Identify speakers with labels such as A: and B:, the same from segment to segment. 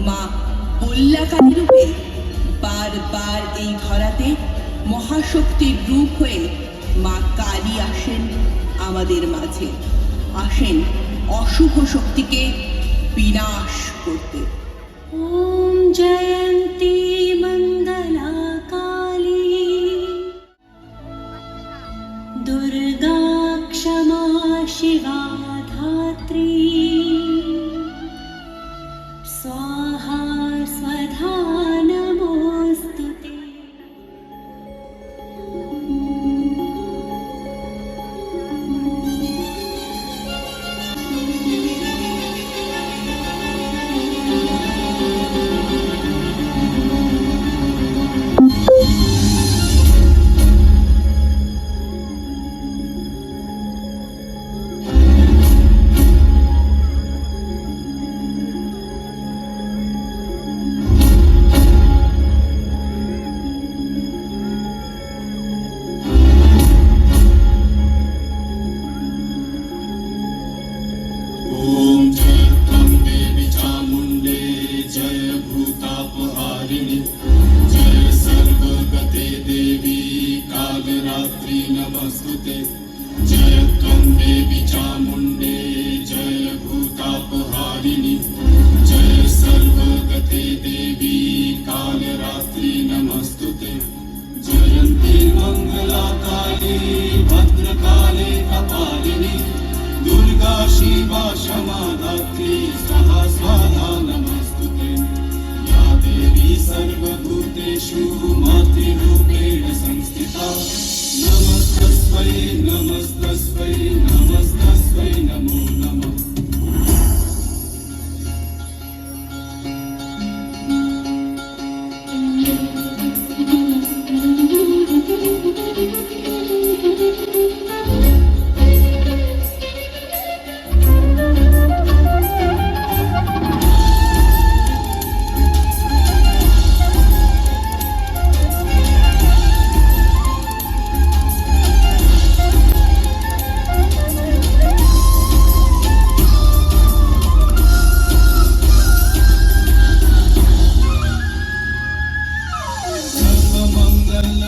A: মা কল্যাকালী রূপে বারবার এই ধরাতে মহাশক্তির রূপ হয়ে মা কালী আসেন আমাদের মাঝে, আসেন অশুভ শক্তিকে বিনাশ করতে।
B: ওম জয়ন্তী মঙ্গলা কালী দুর্গা ক্ষমা শিবা ধাত্রী स्वाहा स्वधा नमोस्तुते।
C: नमस्तुते जय त्वं देवी चामुण्डे जय भूतापहारिणि जय सर्वगते देवी कालरात्रि नमस्तुते जयन्ती मंगला काली भद्रकाली कपालिनी दुर्गा शिवा क्षमा धात्री स्वाहा स्वाहा नमस्तुते या देवी सर्वभूतेषु मातृरूपेण संस्थिता नमस्तस्मै नमस्तस्मै नमस्तस्मै नमो नमः।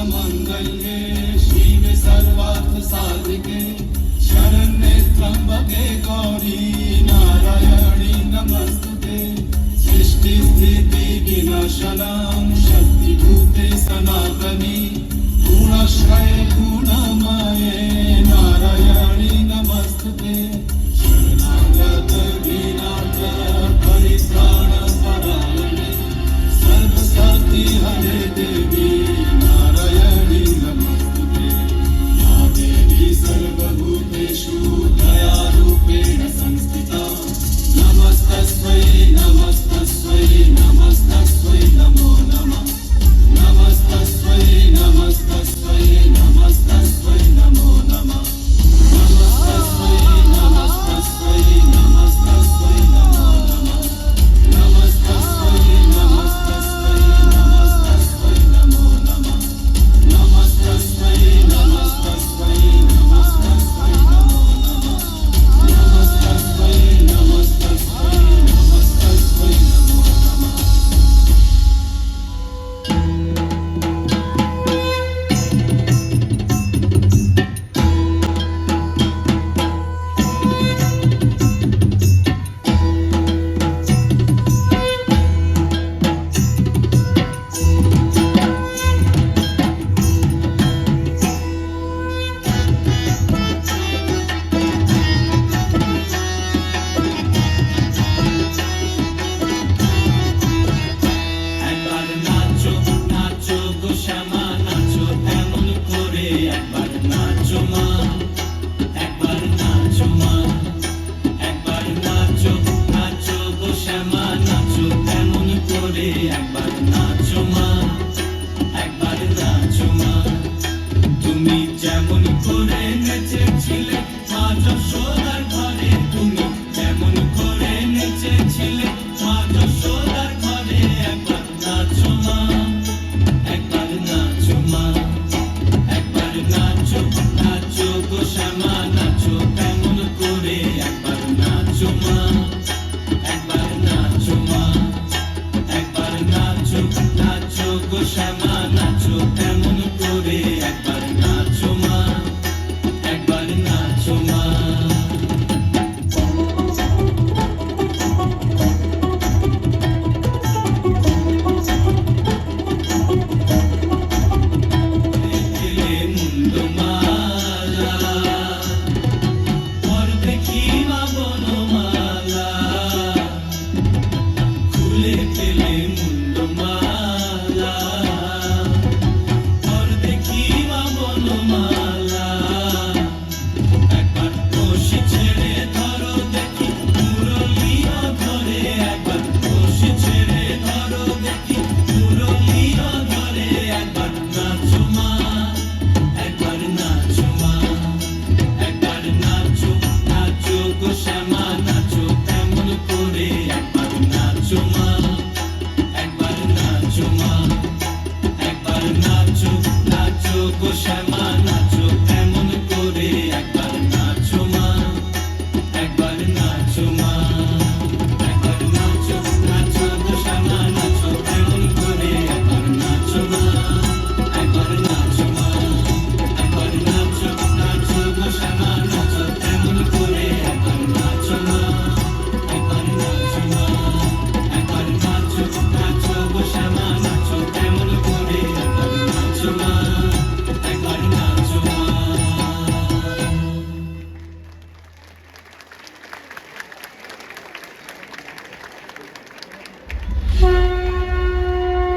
C: मंगल्ये शिवे सर्वार्थ साधिके शरण्ये त्र्यंबके गौरी नारायणी नमस्तुते सृष्टि स्थिति विनाशनां शक्तिभूते सनातनी गुणाश्रये गुणमये नारायणी नमस्तुते शरणागत विनाश परित्राण परायणे सर्वशक्ति हरे देवी सर्वभूतेषु दयारूपेण संस्थिता नमस्तस्मै नमस्तस्मै नमस्तस्मै नमो नमः नमस्तस्मै नमस्तस्मै नमस्तस्मै नमो नमः नमस्तस्मै नमस्तस्मै नमस्तस्मै नमो नमः नमस्तस्मै नमस्तस्मै नमस्तस्मै नमो नमः नमस्तस्मै नमस्तस्मै শ্যামা নাচো কেমন করে, একবার নাচো মা, একবার নাচো মা। দেখলে মুন্ডমালা, পর দেখি মা বনমালা, খুলে